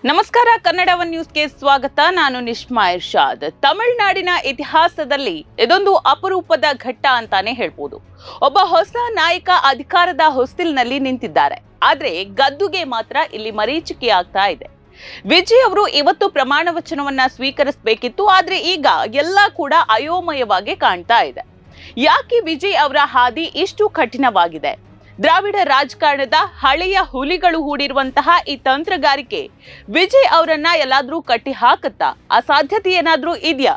ನಮಸ್ಕಾರ, ಕನ್ನಡ ಒನ್ ನ್ಯೂಸ್ಗೆ ಸ್ವಾಗತ. ನಾನು ನಿಶ್ಮಾ ಇರ್ಷಾದ್. ತಮಿಳುನಾಡಿನ ಇತಿಹಾಸದಲ್ಲಿ ಇದೊಂದು ಅಪರೂಪದ ಘಟ್ಟ ಅಂತಾನೆ ಹೇಳ್ಬೋದು. ಒಬ್ಬ ಹೊಸ ನಾಯಕ ಅಧಿಕಾರದ ಹೊಸ್ತಿಲಿನಲ್ಲಿ ನಿಂತಿದ್ದಾರೆ. ಆದ್ರೆ ಗದ್ದುಗೆ ಮಾತ್ರ ಇಲ್ಲಿ ಮರೀಚಿಕೆ ಆಗ್ತಾ ಇದೆ. ವಿಜಯ್ ಅವರು ಇವತ್ತು ಪ್ರಮಾಣ ವಚನವನ್ನ ಸ್ವೀಕರಿಸಬೇಕಿತ್ತು, ಆದ್ರೆ ಈಗ ಎಲ್ಲ ಕೂಡ ಅಯೋಮಯವಾಗಿ ಕಾಣ್ತಾ ಇದೆ. ಯಾಕೆ ವಿಜಯ್ ಅವರ ಹಾದಿ ಇಷ್ಟು ಕಠಿಣವಾಗಿದೆ? ದ್ರಾವಿಡ ರಾಜಕಾರಣದ ಹಳೆಯ ಹುಲಿಗಳು ಹೂಡಿರುವಂತಹ ಈ ತಂತ್ರಗಾರಿಕೆ ವಿಜಯ್ ಅವರನ್ನ ಎಲ್ಲಾದ್ರೂ ಕಟ್ಟಿ ಹಾಕುತ್ತಾ? ಅಸಾಧ್ಯತೆ ಏನಾದ್ರೂ ಇದೆಯಾ?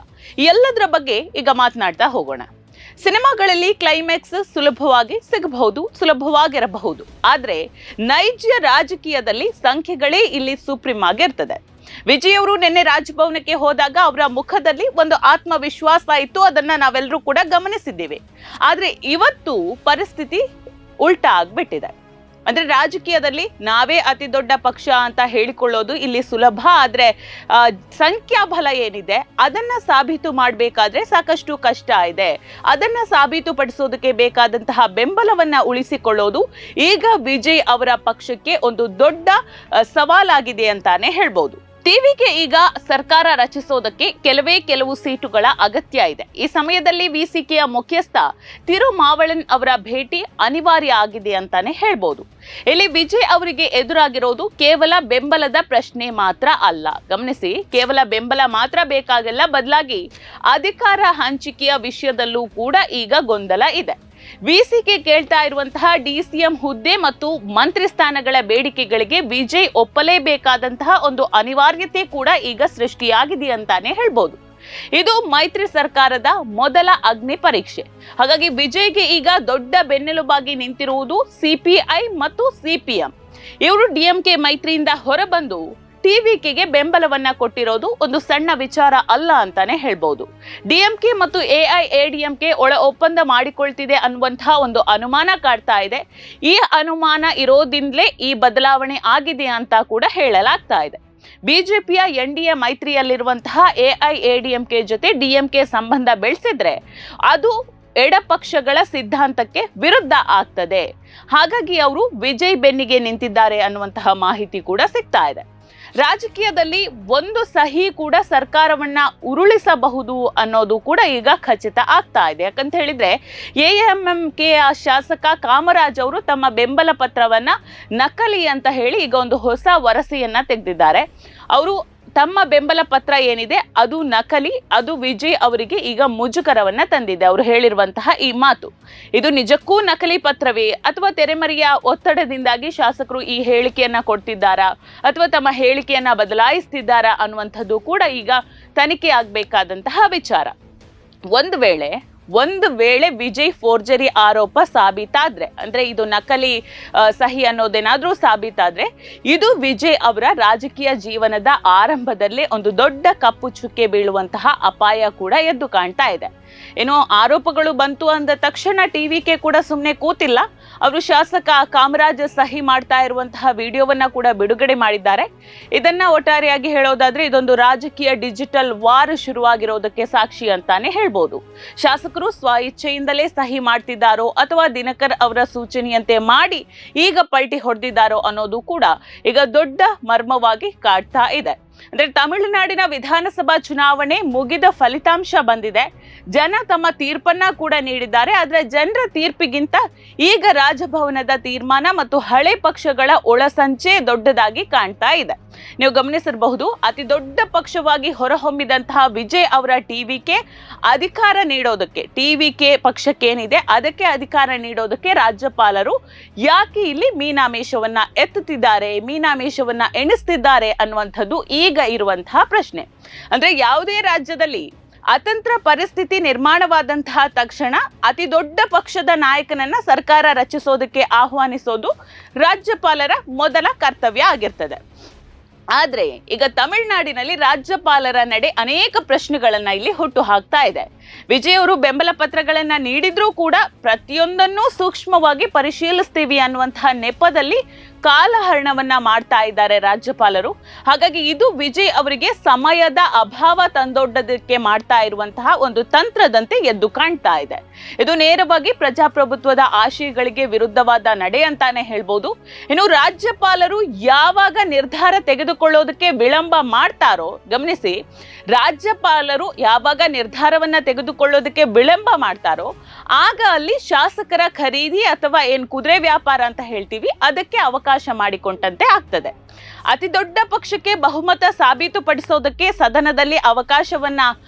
ಎಲ್ಲದರ ಬಗ್ಗೆ ಈಗ ಮಾತನಾಡ್ತಾ ಹೋಗೋಣ. ಸಿನಿಮಾಗಳಲ್ಲಿ ಕ್ಲೈಮ್ಯಾಕ್ಸ್ ಸುಲಭವಾಗಿ ಸಿಗಬಹುದು, ಸುಲಭವಾಗಿರಬಹುದು. ಆದ್ರೆ ನೈಜ ರಾಜಕೀಯದಲ್ಲಿ ಸಂಖ್ಯೆಗಳೇ ಇಲ್ಲಿ ಸುಪ್ರೀಂ ಆಗಿರ್ತದೆ. ವಿಜಯ್ ಅವರು ನಿನ್ನೆ ರಾಜಭವನಕ್ಕೆ ಹೋದಾಗ ಅವರ ಮುಖದಲ್ಲಿ ಒಂದು ಆತ್ಮವಿಶ್ವಾಸ ಇತ್ತು, ಅದನ್ನ ನಾವೆಲ್ಲರೂ ಕೂಡ ಗಮನಿಸಿದ್ದೀವಿ. ಆದ್ರೆ ಇವತ್ತು ಪರಿಸ್ಥಿತಿ ಉಲ್ಟಾ ಆಗ್ಬಿಟ್ಟಿದೆ. ಅಂದ್ರೆ ರಾಜಕೀಯದಲ್ಲಿ ನಾವೇ ಅತಿ ದೊಡ್ಡ ಪಕ್ಷ ಅಂತ ಹೇಳಿಕೊಳ್ಳೋದು ಇಲ್ಲಿ ಸುಲಭ. ಆದ್ರೆ ಸಂಖ್ಯಾಬಲ ಏನಿದೆ ಅದನ್ನ ಸಾಬೀತು ಮಾಡಬೇಕಾದ್ರೆ ಸಾಕಷ್ಟು ಕಷ್ಟ ಇದೆ. ಅದನ್ನ ಸಾಬೀತುಪಡಿಸೋದಕ್ಕೆ ಬೇಕಾದಂತಹ ಬೆಂಬಲವನ್ನ ಉಳಿಸಿಕೊಳ್ಳೋದು ಈಗ ವಿಜಯ್ ಅವರ ಪಕ್ಷಕ್ಕೆ ಒಂದು ದೊಡ್ಡ ಸವಾಲಾಗಿದೆ ಅಂತಾನೆ ಹೇಳ್ಬೋದು. ಟಿವಿಗೆ ಈಗ ಸರ್ಕಾರ ರಚಿಸೋದಕ್ಕೆ ಕೆಲವು ಸೀಟುಗಳ ಅಗತ್ಯ ಇದೆ. ಈ ಸಮಯದಲ್ಲಿ ವಿಸಿಕೆಯ ಮುಖ್ಯಸ್ಥ ತಿರುಮಾವಳನ್ ಅವರ ಭೇಟಿ ಅನಿವಾರ್ಯ ಆಗಿದೆ ಅಂತಾನೆ ಹೇಳ್ಬೋದು. ಇಲ್ಲಿ ವಿಜಯ್ ಅವರಿಗೆ ಎದುರಾಗಿರೋದು ಕೇವಲ ಬೆಂಬಲದ ಪ್ರಶ್ನೆ ಮಾತ್ರ ಅಲ್ಲ. ಗಮನಿಸಿ, ಕೇವಲ ಬೆಂಬಲ ಮಾತ್ರ ಬೇಕಾಗಿಲ್ಲ, ಬದಲಾಗಿ ಅಧಿಕಾರ ಹಂಚಿಕೆಯ ವಿಷಯದಲ್ಲೂ ಕೂಡ ಈಗ ಗೊಂದಲ ಇದೆ. ವಿಸಿಕೆ ಕೇಳ್ತಾ ಇರುವಂತಹ ಡಿಸಿಎಂ ಹುದ್ದೆ ಮತ್ತು ಮಂತ್ರಿ ಸ್ಥಾನಗಳ ಬೇಡಿಕೆಗಳಿಗೆ ವಿಜಯ್ ಒಪ್ಪಲೇಬೇಕಾದಂತಹ ಒಂದು ಅನಿವಾರ್ಯತೆ ಕೂಡ ಈಗ ಸೃಷ್ಟಿಯಾಗಿದೆ ಅಂತಾನೆ ಹೇಳ್ಬೋದು. ಇದು ಮೈತ್ರಿ ಸರ್ಕಾರದ ಮೊದಲ ಅಗ್ನಿ ಪರೀಕ್ಷೆ. ಹಾಗಾಗಿ ವಿಜಯ್ಗೆ ಈಗ ದೊಡ್ಡ ಬೆನ್ನೆಲುಬಾಗಿ ನಿಂತಿರುವುದು ಸಿಪಿಐ ಮತ್ತು ಸಿಪಿಎಂ. ಇವರು ಡಿಎಂಕೆ ಮೈತ್ರಿಯಿಂದ ಹೊರಬಂದು ಟಿವಿಕೆಗೆ ಬೆಂಬಲವನ್ನ ಕೊಟ್ಟಿರೋದು ಒಂದು ಸಣ್ಣ ವಿಚಾರ ಅಲ್ಲ ಅಂತಾನೆ ಹೇಳ್ಬಹುದು. ಡಿಎಂಕೆ ಮತ್ತು ಎಐಎಡಿಎಂಕೆ ಒಳ ಒಪ್ಪಂದ ಮಾಡಿಕೊಳ್ತಿದೆ ಅನ್ನುವಂತಹ ಒಂದು ಅನುಮಾನ ಕಾಡ್ತಾ ಇದೆ. ಈ ಅನುಮಾನ ಇರೋದ್ರಿಂದಲೇ ಈ ಬದಲಾವಣೆ ಆಗಿದೆ ಅಂತ ಕೂಡ ಹೇಳಲಾಗ್ತಾ ಇದೆ. ಬಿಜೆಪಿಯ ಎನ್ಡಿಎ ಮೈತ್ರಿಯಲ್ಲಿರುವಂತಹ ಎಐಎಡಿಎಂಕೆ ಜೊತೆ ಡಿಎಂಕೆ ಸಂಬಂಧ ಬೆಳೆಸಿದ್ರೆ ಅದು ಎಡಪಕ್ಷಗಳ ಸಿದ್ಧಾಂತಕ್ಕೆ ವಿರುದ್ಧ ಆಗ್ತದೆ. ಹಾಗಾಗಿ ಅವರು ವಿಜಯ್ ಬೆನ್ನಿಗೆ ನಿಂತಿದ್ದಾರೆ ಅನ್ನುವಂತಹ ಮಾಹಿತಿ ಕೂಡ ಸಿಗ್ತಾ ಇದೆ. ರಾಜಕೀಯದಲ್ಲಿ ಒಂದು ಸಹಿ ಕೂಡ ಸರ್ಕಾರವನ್ನ ಉರುಳಿಸಬಹುದು ಅನ್ನೋದು ಕೂಡ ಈಗ ಖಚಿತ ಆಗ್ತಾ ಇದೆ. ಯಾಕಂತ ಹೇಳಿದ್ರೆ ಎಎಂಎಂಕೆ ಶಾಸಕ ಕಾಮರಾಜ್ ಅವರು ತಮ್ಮ ಬೆಂಬಲ ಪತ್ರವನ್ನ ನಕಲಿ ಅಂತ ಹೇಳಿ ಈಗ ಒಂದು ಹೊಸ ವರಸೆಯನ್ನ ತೆಗೆದಿದ್ದಾರೆ. ಅವರು ತಮ್ಮ ಬೆಂಬಲ ಪತ್ರ ಏನಿದೆ ಅದು ನಕಲಿ, ಅದು ವಿಜಯ್ ಅವರಿಗೆ ಈಗ ಮುಜುಗರವನ್ನ ತಂದಿದೆ. ಅವರು ಹೇಳಿರುವಂತಹ ಈ ಮಾತು ಇದು ನಿಜಕ್ಕೂ ನಕಲಿ ಪತ್ರವೇ ಅಥವಾ ತೆರೆಮರೆಯ ಒತ್ತಡದಿಂದಾಗಿ ಶಾಸಕರು ಈ ಹೇಳಿಕೆಯನ್ನ ಕೊಡ್ತಿದ್ದಾರಾ ಅಥವಾ ತಮ್ಮ ಹೇಳಿಕೆಯನ್ನ ಬದಲಾಯಿಸ್ತಿದ್ದಾರಾ ಅನ್ನುವಂಥದ್ದು ಕೂಡ ಈಗ ತನಿಖೆ ಆಗ್ಬೇಕಾದಂತಹ ವಿಚಾರ. ಒಂದು ವೇಳೆ ವಿಜಯ್ ಫೋರ್ಜರಿ ಆರೋಪ ಸಾಬೀತಾದ್ರೆ, ಅಂದ್ರೆ ಇದು ನಕಲಿ ಸಹಿ ಅನ್ನೋದೇನಾದ್ರೂ ಸಾಬೀತಾದ್ರೆ ಇದು ವಿಜಯ್ ಅವರ ರಾಜಕೀಯ ಜೀವನದ ಆರಂಭದಲ್ಲೇ ಒಂದು ದೊಡ್ಡ ಕಪ್ಪು ಚುಕ್ಕೆ ಬೀಳುವಂತಹ ಅಪಾಯ ಕೂಡ ಎದ್ದು ಕಾಣ್ತಾ ಇದೆ. ಏನೋ ಆರೋಪಗಳು ಬಂತು ಅಂದ ತಕ್ಷಣ ಟಿವಿಕೆ ಕೂಡ ಸುಮ್ಮನೆ ಕೂತಿಲ್ಲ. ಅವರು ಶಾಸಕ ಕಾಮರಾಜ್ ಸಹಿ ಮಾಡ್ತಾ ಇರುವಂತಹ ವಿಡಿಯೋವನ್ನ ಕೂಡ ಬಿಡುಗಡೆ ಮಾಡಿದ್ದಾರೆ. ಇದನ್ನ ಒಟ್ಟಾರೆಯಾಗಿ ಹೇಳೋದಾದ್ರೆ ಇದೊಂದು ರಾಜಕೀಯ ಡಿಜಿಟಲ್ ವಾರ್ ಶುರುವಾಗಿರೋದಕ್ಕೆ ಸಾಕ್ಷಿ ಅಂತಾನೆ ಹೇಳ್ಬೋದು. ಶಾಸಕರು ಸ್ವ ಇಚ್ಛೆಯಿಂದಲೇ ಸಹಿ ಮಾಡ್ತಿದ್ದಾರೋ ಅಥವಾ ದಿನಕರ್ ಅವರ ಸೂಚನೆಯಂತೆ ಮಾಡಿ ಈಗ ಪಲ್ಟಿ ಹೊಡೆದಿದ್ದಾರೋ ಅನ್ನೋದು ಕೂಡ ಈಗ ದೊಡ್ಡ ಮರ್ಮವಾಗಿ ಕಾಡ್ತಾ ಇದೆ. ಅಂದ್ರೆ ತಮಿಳುನಾಡಿನ ವಿಧಾನಸಭಾ ಚುನಾವಣೆ ಮುಗಿದ ಫಲಿತಾಂಶ ಬಂದಿದೆ. ಜನ ತಮ್ಮ ತೀರ್ಪನ್ನ ಕೂಡ ನೀಡಿದ್ದಾರೆ. ಆದ್ರೆ ಜನರ ತೀರ್ಪಿಗಿಂತ ಈಗ ರಾಜಭವನದ ತೀರ್ಮಾನ ಮತ್ತು ಹಳೆ ಪಕ್ಷಗಳ ಒಳಸಂಚೆ ದೊಡ್ಡದಾಗಿ ಕಾಣ್ತಾ ಇದೆ. ನೀವು ಗಮನಿಸಿರಬಹುದು, ಅತಿ ದೊಡ್ಡ ಪಕ್ಷವಾಗಿ ಹೊರಹೊಮ್ಮಿದಂತಹ ವಿಜಯ್ ಅವರ ಟಿವಿಕೆ ಅಧಿಕಾರ ನೀಡೋದಕ್ಕೆ, ಟಿವಿಕೆ ಪಕ್ಷಕ್ಕೇನಿದೆ ಅದಕ್ಕೆ ಅಧಿಕಾರ ನೀಡೋದಕ್ಕೆ ರಾಜ್ಯಪಾಲರು ಯಾಕೆ ಇಲ್ಲಿ ಮೀನಾಮೇಷವನ್ನ ಎತ್ತುತ್ತಿದ್ದಾರೆ, ಮೀನಾಮೇಷವನ್ನ ಎಣಿಸ್ತಿದ್ದಾರೆ ಅನ್ನುವಂಥದ್ದು ಈಗ ಇರುವಂತಹ ಪ್ರಶ್ನೆ. ಅಂದ್ರೆ ಯಾವುದೇ ರಾಜ್ಯದಲ್ಲಿ ಅತಂತ್ರ ಪರಿಸ್ಥಿತಿ ನಿರ್ಮಾಣವಾದಂತಹ ತಕ್ಷಣ ಅತಿ ದೊಡ್ಡ ಪಕ್ಷದ ನಾಯಕನನ್ನ ಸರ್ಕಾರ ರಚಿಸೋದಕ್ಕೆ ಆಹ್ವಾನಿಸೋದು ರಾಜ್ಯಪಾಲರ ಮೊದಲ ಕರ್ತವ್ಯ ಆಗಿರ್ತದೆ. ಆದ್ರೆ ಈಗ ತಮಿಳುನಾಡಿನಲ್ಲಿ ರಾಜ್ಯಪಾಲರ ನಡೆ ಅನೇಕ ಪ್ರಶ್ನೆಗಳನ್ನ ಇಲ್ಲಿ ಹುಟ್ಟು ಹಾಕ್ತಾ ಇದೆ. ವಿಜಯ್ ಅವರು ಬೆಂಬಲ ಪತ್ರಗಳನ್ನ ನೀಡಿದ್ರೂ ಕೂಡ ಪ್ರತಿಯೊಂದನ್ನು ಸೂಕ್ಷ್ಮವಾಗಿ ಪರಿಶೀಲಿಸ್ತೀವಿ ಅನ್ನುವಂತಹ ನೆಪದಲ್ಲಿ ಕಾಲಹರಣವನ್ನ ಮಾಡ್ತಾ ಇದ್ದಾರೆ ರಾಜ್ಯಪಾಲರು. ಹಾಗಾಗಿ ಇದು ವಿಜಯ್ ಅವರಿಗೆ ಸಮಯದ ಅಭಾವ ತಂದೊಡ್ಡದಕ್ಕೆ ಮಾಡ್ತಾ ಇರುವಂತಹ ಒಂದು ತಂತ್ರದಂತೆ ಎದ್ದು ಕಾಣ್ತಾ ಇದೆ. ಇದು ನೇರವಾಗಿ ಪ್ರಜಾಪ್ರಭುತ್ವದ ಆಶಯಗಳಿಗೆ ವಿರುದ್ಧವಾದ ನಡೆ ಅಂತಾನೆ ಹೇಳ್ಬೋದು. ಇನ್ನು ರಾಜ್ಯಪಾಲರು ಯಾವಾಗ ನಿರ್ಧಾರ ತೆಗೆದುಕೊಳ್ಳೋದಕ್ಕೆ ವಿಳಂಬ ಮಾಡ್ತಾರೋ, ಗಮನಿಸಿ, ರಾಜ್ಯಪಾಲರು ಯಾವಾಗ ನಿರ್ಧಾರವನ್ನ ತೆಗೆದುಕೊಳ್ಳೋದಕ್ಕೆ ವಿಳಂಬ ಮಾಡ್ತಾರೋ ಆಗ ಅಲ್ಲಿ ಶಾಸಕರ ಖರೀದಿ ಅಥವಾ ಏನ್ ಕುದುರೆ ವ್ಯಾಪಾರ ಅಂತ ಹೇಳ್ತೀವಿ ಅದಕ್ಕೆ ಅವಕಾಶ ಮಾಡಿಕೊಂಡಂತೆ ಆಗ್ತದೆ. ಅತಿ ದೊಡ್ಡ ಪಕ್ಷಕ್ಕೆ ಬಹುಮತ ಸಾಬೀತುಪಡಿಸೋದಕ್ಕೆ ಸದನದಲ್ಲಿ ಅವಕಾಶವನ್ನ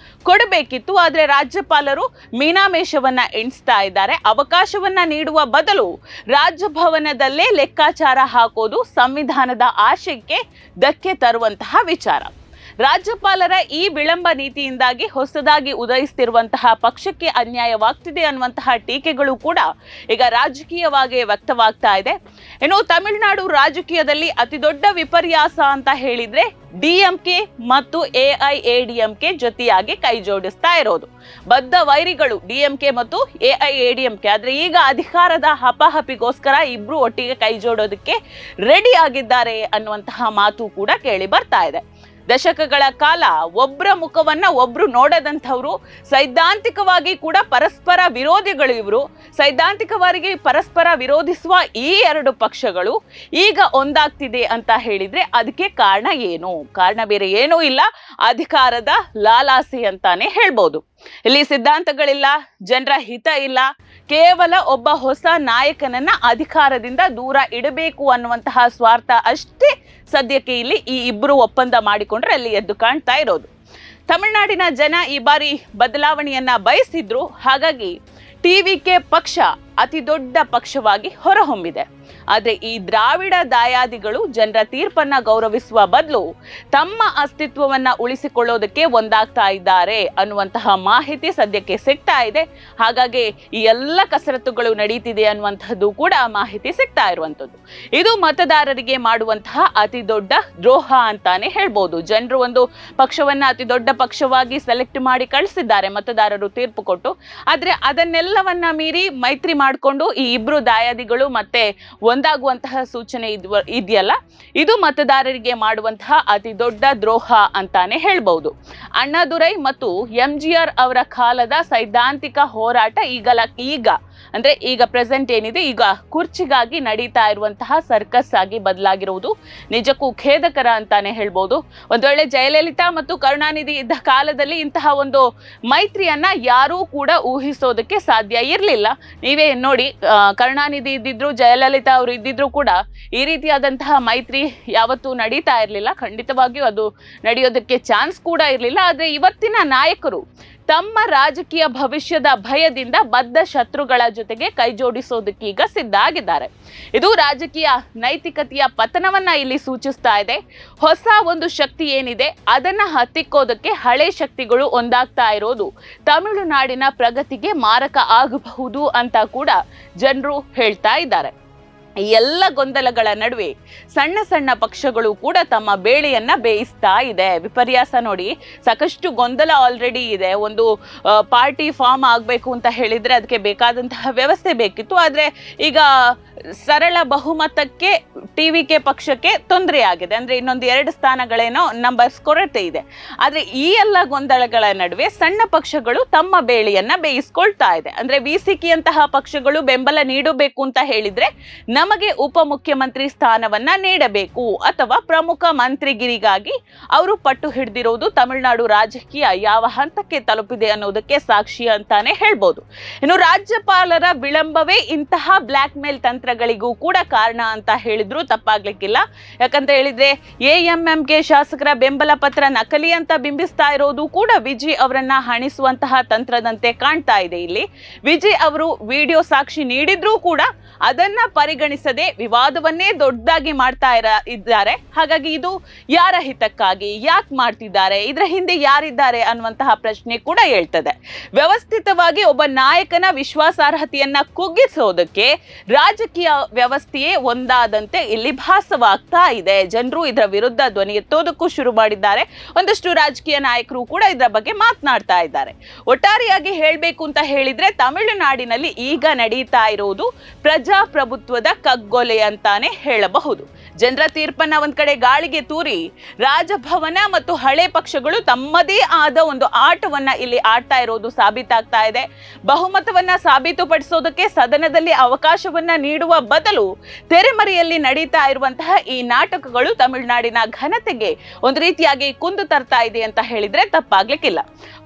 ಕೊಡಬೇಕಿತ್ತು. ಆದ್ರೆ ರಾಜ್ಯಪಾಲರು ಮೀನಾಮೇಷವನ್ನ ಎಣಿಸ್ತಾ ಇದ್ದಾರೆ. ಅವಕಾಶವನ್ನ ನೀಡುವ ಬದಲು ರಾಜಭವನದಲ್ಲೇ ಲೆಕ್ಕಾಚಾರ ಹಾಕೋದು ಸಂವಿಧಾನದ ಆಶಯಕ್ಕೆ ಧಕ್ಕೆ ತರುವಂತಹ ವಿಚಾರ. ರಾಜ್ಯಪಾಲರ ಈ ವಿಳಂಬ ನೀತಿಯಿಂದಾಗಿ ಹೊಸದಾಗಿ ಉದಯಿಸುತ್ತಿರುವಂತಹ ಪಕ್ಷಕ್ಕೆ ಅನ್ಯಾಯವಾಗ್ತಿದೆ ಅನ್ನುವಂತಹ ಟೀಕೆಗಳು ಕೂಡ ಈಗ ರಾಜಕೀಯವಾಗಿ ವ್ಯಕ್ತವಾಗ್ತಾ ಇದೆ. ಇನ್ನು ತಮಿಳುನಾಡು ರಾಜಕೀಯದಲ್ಲಿ ಅತಿ ದೊಡ್ಡ ವಿಪರ್ಯಾಸ ಅಂತ ಹೇಳಿದ್ರೆ ಡಿಎಂಕೆ ಮತ್ತು ಎಐಎಡಿಎಂಕೆ ಜೊತೆಯಾಗಿ ಕೈ ಜೋಡಿಸ್ತಾ ಇರೋದು. ಬದ್ಧ ವೈರಿಗಳು ಡಿಎಂಕೆ ಮತ್ತು ಎಐಎಡಿಎಂಕೆ. ಆದ್ರೆ ಈಗ ಅಧಿಕಾರದ ಹಪಾಹಪಿಗೋಸ್ಕರ ಇಬ್ರು ಒಟ್ಟಿಗೆ ಕೈ ಜೋಡೋದಕ್ಕೆ ರೆಡಿ ಆಗಿದ್ದಾರೆ ಅನ್ನುವಂತಹ ಮಾತು ಕೂಡ ಕೇಳಿ ಬರ್ತಾ ಇದೆ. ದಶಕಗಳ ಕಾಲ ಒಬ್ಬರ ಮುಖವನ್ನ ಒಬ್ರು ನೋಡದಂಥವ್ರು, ಸೈದ್ಧಾಂತಿಕವಾಗಿ ಕೂಡ ಪರಸ್ಪರ ವಿರೋಧಿಗಳು ಇವರು. ಸೈದ್ಧಾಂತಿಕವಾಗಿ ಪರಸ್ಪರ ವಿರೋಧಿಸುವ ಈ ಎರಡು ಪಕ್ಷಗಳು ಈಗ ಒಂದಾಗ್ತಿದೆ ಅಂತ ಹೇಳಿದ್ರೆ ಅದಕ್ಕೆ ಕಾರಣ ಏನು? ಕಾರಣ ಬೇರೆ ಏನೂ ಇಲ್ಲ, ಅಧಿಕಾರದ ಲಾಲಾಸೆ ಅಂತಾನೆ ಹೇಳ್ಬೋದು. ಇಲ್ಲಿ ಸಿದ್ಧಾಂತಗಳಿಲ್ಲ, ಜನರ ಹಿತ ಇಲ್ಲ, ಕೇವಲ ಒಬ್ಬ ಹೊಸ ನಾಯಕನನ್ನ ಅಧಿಕಾರದಿಂದ ದೂರ ಇಡಬೇಕು ಅನ್ನುವಂತಹ ಸ್ವಾರ್ಥ ಅಷ್ಟೇ ಸದ್ಯಕ್ಕೆ ಇಲ್ಲಿ ಈ ಇಬ್ರು ಒಪ್ಪಂದ ಮಾಡಿಕೊಂಡ್ರೆ ಅಲ್ಲಿ ಎದ್ದು ಕಾಣ್ತಾ ಇರೋದು. ತಮಿಳುನಾಡಿನ ಜನ ಈ ಬಾರಿ ಬದಲಾವಣೆಯನ್ನ ಬಯಸಿದ್ರು. ಹಾಗಾಗಿ ಟಿವಿಕೆ ಪಕ್ಷ ಅತಿ ದೊಡ್ಡ ಪಕ್ಷವಾಗಿ ಹೊರಹೊಮ್ಮಿದೆ. ಆದ್ರೆ ಈ ದ್ರಾವಿಡ ದಾಯಾದಿಗಳು ಜನರ ತೀರ್ಪನ್ನ ಗೌರವಿಸುವ ಬದಲು ತಮ್ಮ ಅಸ್ತಿತ್ವವನ್ನ ಉಳಿಸಿಕೊಳ್ಳೋದಕ್ಕೆ ಒಂದಾಗ್ತಾ ಇದ್ದಾರೆ ಅನ್ನುವಂತಹ ಮಾಹಿತಿ ಸದ್ಯಕ್ಕೆ ಸಿಗ್ತಾ ಇದೆ. ಹಾಗಾಗಿ ಈ ಎಲ್ಲ ಕಸರತ್ತುಗಳು ನಡೀತಿದೆ ಅನ್ನುವಂಥದ್ದು ಕೂಡ ಮಾಹಿತಿ ಸಿಗ್ತಾ ಇರುವಂತದ್ದು. ಇದು ಮತದಾರರಿಗೆ ಮಾಡುವಂತಹ ಅತಿ ದೊಡ್ಡ ದ್ರೋಹ ಅಂತಾನೆ ಹೇಳ್ಬೋದು. ಜನರು ಒಂದು ಪಕ್ಷವನ್ನ ಅತಿ ದೊಡ್ಡ ಪಕ್ಷವಾಗಿ ಸೆಲೆಕ್ಟ್ ಮಾಡಿ ಕಳಿಸಿದ್ದಾರೆ ಮತದಾರರು ತೀರ್ಪು ಕೊಟ್ಟು. ಆದ್ರೆ ಅದನ್ನೆಲ್ಲವನ್ನ ಮೀರಿ ಮೈತ್ರಿ ಮಾಡಿಕೊಂಡು ಈ ಇಬ್ರು ದಾಯಾದಿಗಳು ಮತ್ತೆ ಒಂದಾಗುವಂತಹ ಸೂಚನೆ ಇದೆಯಲ್ಲ, ಇದು ಮತದಾರರಿಗೆ ಮಾಡುವಂತಹ ಅತಿ ದೊಡ್ಡ ದ್ರೋಹ ಅಂತಾನೆ ಹೇಳ್ಬಹುದು. ಅಣ್ಣಾದುರೈ ಮತ್ತು ಎಂಜಿಆರ್ ಅವರ ಕಾಲದ ಸೈದ್ಧಾಂತಿಕ ಹೋರಾಟ ಈಗ ಪ್ರೆಸೆಂಟ್ ಏನಿದೆ, ಈಗ ಕುರ್ಚಿಗಾಗಿ ನಡೀತಾ ಇರುವಂತಹ ಸರ್ಕಸ್ ಆಗಿ ಬದಲಾಗಿರುವುದು ನಿಜಕ್ಕೂ ಖೇದಕರ ಅಂತಾನೆ ಹೇಳ್ಬೋದು. ಒಂದ್ ವೇಳೆ ಜಯಲಲಿತಾ ಮತ್ತು ಕರುಣಾನಿಧಿ ಇದ್ದ ಕಾಲದಲ್ಲಿ ಇಂತಹ ಒಂದು ಮೈತ್ರಿಯನ್ನ ಯಾರೂ ಕೂಡ ಊಹಿಸೋದಕ್ಕೆ ಸಾಧ್ಯ ಇರಲಿಲ್ಲ. ನೀವೇ ನೋಡಿ, ಕರುಣಾನಿಧಿ ಇದ್ದಿದ್ರು, ಜಯಲಲಿತಾ ಅವರು ಇದ್ದಿದ್ರು ಕೂಡ ಈ ರೀತಿಯಾದಂತಹ ಮೈತ್ರಿ ಯಾವತ್ತೂ ನಡೀತಾ ಇರಲಿಲ್ಲ. ಖಂಡಿತವಾಗಿಯೂ ಅದು ನಡೆಯೋದಕ್ಕೆ ಚಾನ್ಸ್ ಕೂಡ ಇರಲಿಲ್ಲ. ಆದ್ರೆ ಇವತ್ತಿನ ನಾಯಕರು ತಮ್ಮ ರಾಜಕೀಯ ಭವಿಷ್ಯದ ಭಯದಿಂದ ಬದ್ಧ ಶತ್ರುಗಳ ಜೊತೆಗೆ ಕೈ ಜೋಡಿಸೋದಕ್ಕೆ ಈಗ ಸಿದ್ಧ ಆಗಿದ್ದಾರೆ. ಇದು ರಾಜಕೀಯ ನೈತಿಕತೆಯ ಪತನವನ್ನ ಇಲ್ಲಿ ಸೂಚಿಸ್ತಾ ಇದೆ. ಹೊಸ ಒಂದು ಶಕ್ತಿ ಏನಿದೆ ಅದನ್ನ ಹತ್ತಿಕ್ಕೋದಕ್ಕೆ ಹಳೆ ಶಕ್ತಿಗಳು ಒಂದಾಗ್ತಾ ಇರೋದು ತಮಿಳುನಾಡಿನ ಪ್ರಗತಿಗೆ ಮಾರಕ ಆಗಬಹುದು ಅಂತ ಕೂಡ ಜನರು ಹೇಳ್ತಾ ಇದ್ದಾರೆ. ಈ ಎಲ್ಲ ಗೊಂದಲಗಳ ನಡುವೆ ಸಣ್ಣ ಸಣ್ಣ ಪಕ್ಷಗಳು ಕೂಡ ತಮ್ಮ ಬೇಳೆಯನ್ನ ಬೇಯಿಸ್ತಾ ಇದೆ. ವಿಪರ್ಯಾಸ ನೋಡಿ, ಸಾಕಷ್ಟು ಗೊಂದಲ ಆಲ್ರೆಡಿ ಇದೆ. ಒಂದು ಪಾರ್ಟಿ ಫಾರ್ಮ್ ಆಗಬೇಕು ಅಂತ ಹೇಳಿದ್ರೆ ಅದಕ್ಕೆ ಬೇಕಾದಂತಹ ವ್ಯವಸ್ಥೆ ಬೇಕಿತ್ತು. ಆದ್ರೆ ಈಗ ಸರಳ ಬಹುಮತಕ್ಕೆ ಟಿವಿಕೆ ಪಕ್ಷಕ್ಕೆ ತೊಂದರೆ ಆಗಿದೆ. ಅಂದ್ರೆ ಇನ್ನೊಂದು 2 ಸ್ಥಾನಗಳೇನೋ ನಂಬರ್ಸ್ ಕೊರತೆ ಇದೆ. ಆದ್ರೆ ಈ ಎಲ್ಲ ಗೊಂದಲಗಳ ನಡುವೆ ಸಣ್ಣ ಪಕ್ಷಗಳು ತಮ್ಮ ಬೇಳೆಯನ್ನ ಬೇಯಿಸ್ಕೊಳ್ತಾ ಇದೆ. ಅಂದ್ರೆ ವಿಸಿಕೆ ಅಂತಹ ಪಕ್ಷಗಳು ಬೆಂಬಲ ನೀಡಬೇಕು ಅಂತ ಹೇಳಿದ್ರೆ ನಮಗೆ ಉಪಮುಖ್ಯಮಂತ್ರಿ ಸ್ಥಾನವನ್ನ ನೀಡಬೇಕು ಅಥವಾ ಪ್ರಮುಖ ಮಂತ್ರಿಗಿರಿಗಾಗಿ ಅವರು ಪಟ್ಟು ಹಿಡಿದಿರೋದು ತಮಿಳುನಾಡು ರಾಜಕೀಯ ಯಾವ ಹಂತಕ್ಕೆ ತಲುಪಿದೆ ಅನ್ನೋದಕ್ಕೆ ಸಾಕ್ಷಿ ಅಂತಾನೆ ಹೇಳ್ಬೋದು. ಇನ್ನು ರಾಜ್ಯಪಾಲರ ವಿಳಂಬವೇ ಇಂತಹ ಬ್ಲಾಕ್ ಮೇಲ್ ತಂತ್ರಗಳಿಗೂ ಕೂಡ ಕಾರಣ ಅಂತ ಹೇಳಿದ್ರು ತಪ್ಪಾಗ್ಲಿಕ್ಕಿಲ್ಲ. ಯಾಕಂತ ಹೇಳಿದ್ರೆ ಎಎಂಎಂಕೆ ಶಾಸಕರ ಬೆಂಬಲ ಪತ್ರ ನಕಲಿ ಅಂತ ಬಿಂಬಿಸ್ತಾ ಇರೋದು ಕೂಡ ವಿಜಯ್ ಅವರನ್ನ ಹಣಿಸುವಂತಹ ತಂತ್ರದಂತೆ ಕಾಣ್ತಾ ಇದೆ. ಇಲ್ಲಿ ವಿಜಯ್ ಅವರು ವಿಡಿಯೋ ಸಾಕ್ಷಿ ನೀಡಿದ್ರೂ ಕೂಡ ಅದನ್ನ ಪರಿಗಣಿಸದೆ ವಿವಾದವನ್ನೇ ದೊಡ್ಡದಾಗಿ ಮಾಡ್ತಾ ಇದ್ದಾರೆ. ಹಾಗಾಗಿ ಇದು ಯಾರ ಹಿತಕ್ಕಾಗಿ, ಯಾಕೆ ಮಾಡ್ತಿದ್ದಾರೆ, ಇದರ ಹಿಂದೆ ಯಾರಿದ್ದಾರೆ ಅನ್ನುವಂತಹ ಪ್ರಶ್ನೆ ಕೂಡ ಹೇಳ್ತದೆ. ವ್ಯವಸ್ಥಿತವಾಗಿ ಒಬ್ಬ ನಾಯಕನ ವಿಶ್ವಾಸಾರ್ಹತೆಯನ್ನ ಕುಗ್ಗಿಸೋದಕ್ಕೆ ರಾಜಕೀಯ ವ್ಯವಸ್ಥೆಯೇ ಒಂದಾದಂತೆ ಇಲ್ಲಿ ಭಾಸವಾಗ್ತಾ ಇದೆ. ಜನರು ಇದರ ವಿರುದ್ಧ ಧ್ವನಿ ಎತ್ತೋದಕ್ಕೂ ಶುರು ಮಾಡಿದ್ದಾರೆ. ಒಂದಷ್ಟು ರಾಜಕೀಯ ನಾಯಕರು ಕೂಡ ಇದರ ಬಗ್ಗೆ ಮಾತನಾಡ್ತಾ ಇದ್ದಾರೆ. ಒಟ್ಟಾರೆಯಾಗಿ ಹೇಳ್ಬೇಕು ಅಂತ ಹೇಳಿದ್ರೆ ತಮಿಳುನಾಡಿನಲ್ಲಿ ಈಗ ನಡೀತಾ ಇರೋದು ಪ್ರಜಾಪ್ರಭುತ್ವದ ಕಗ್ಗೊಲೆ ಅಂತಾನೆ ಹೇಳಬಹುದು. ಜನರ ತೀರ್ಪನ್ನ ಒಂದ್ ಕಡೆ ಗಾಳಿಗೆ ತೂರಿ ರಾಜಭವನ ಮತ್ತು ಹಳೆ ಪಕ್ಷಗಳು ತಮ್ಮದೇ ಆದ ಒಂದು ಆಟವನ್ನ ಇಲ್ಲಿ ಆಡ್ತಾ ಇರೋದು ಸಾಬೀತಾಗ್ತಾ ಇದೆ. ಬಹುಮತವನ್ನ ಸಾಬೀತುಪಡಿಸೋದಕ್ಕೆ ಸದನದಲ್ಲಿ ಅವಕಾಶವನ್ನ ನೀಡುವ ಬದಲು ತೆರೆಮರೆಯಲ್ಲಿ ನಡೀತಾ ಇರುವಂತಹ ಈ ನಾಟಕಗಳು ತಮಿಳುನಾಡಿನ ಘನತೆಗೆ ಒಂದು ರೀತಿಯಾಗಿ ಕುಂದು ತರ್ತಾ ಇದೆ ಅಂತ ಹೇಳಿದ್ರೆ ತಪ್ಪಾಗ್ಲಿಕ್ಕಿಲ್ಲ.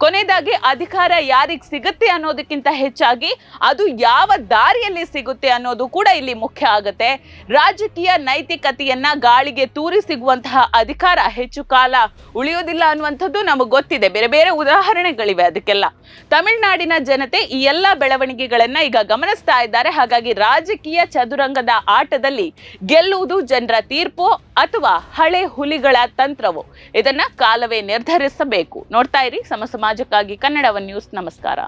ಕೊನೆಯದಾಗಿ ಅಧಿಕಾರ ಯಾರಿಗ್ ಸಿಗುತ್ತೆ ಅನ್ನೋದಕ್ಕಿಂತ ಹೆಚ್ಚಾಗಿ ಅದು ಯಾವ ದಾರಿಯಲ್ಲಿ ಸಿಗುತ್ತೆ ಅನ್ನೋದು ಕೂಡ ಇಲ್ಲಿ ಮುಖ್ಯ ಆಗುತ್ತೆ. ರಾಜಕೀಯ ನೈತಿಕತೆಯನ್ನ ಗಾಳಿಗೆ ತೂರಿ ಸಿಗುವಂತಹ ಅಧಿಕಾರ ಹೆಚ್ಚು ಕಾಲ ಉಳಿಯೋದಿಲ್ಲ ಅನ್ನುವಂಥದ್ದು ನಮಗೆ ಗೊತ್ತಿದೆ. ಬೇರೆ ಬೇರೆ ಉದಾಹರಣೆಗಳಿವೆ ಅದಕ್ಕೆಲ್ಲ. ತಮಿಳುನಾಡಿನ ಜನತೆ ಈ ಎಲ್ಲ ಬೆಳವಣಿಗೆಗಳನ್ನ ಈಗ ಗಮನಿಸ್ತಾ ಇದ್ದಾರೆ. ಹಾಗಾಗಿ ರಾಜಕೀಯ ಚದುರಂಗದ ಆಟದಲ್ಲಿ ಗೆಲ್ಲುವುದು ಜನರ ತೀರ್ಪು ಅಥವಾ ಹಳೆ ಹುಲಿಗಳ ತಂತ್ರವೋ ಇದನ್ನ ಕಾಲವೇ ನಿರ್ಧರಿಸಬೇಕು. ನೋಡ್ತಾ ಇರಿ ಸಮ ಸಮಾಜಕ್ಕಾಗಿ ಕನ್ನಡ ಒನ್ ನ್ಯೂಸ್. ನಮಸ್ಕಾರ.